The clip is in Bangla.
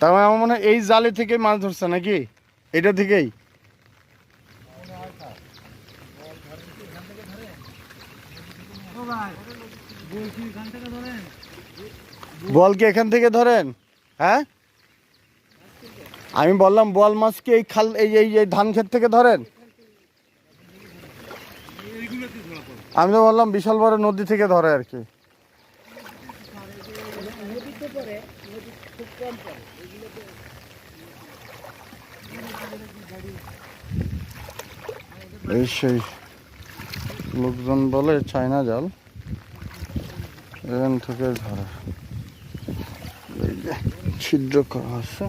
তার মানে আমার মনে হয় এই জালে থেকে মাছ ধরছে নাকি, এটা থেকেই? বল কি এখান থেকে ধরেন? হ্যাঁ, আমি বললাম বল মাছ কি এই খাল এই ধান ক্ষেত থেকে ধরেন? আমি তো বললাম বিশাল বড় নদী থেকে ধরে আর কি। এই সেই লোকজন বলে চায়না জাল, এখান থেকে ধরে, এই যে ছিদ্র করা আছে।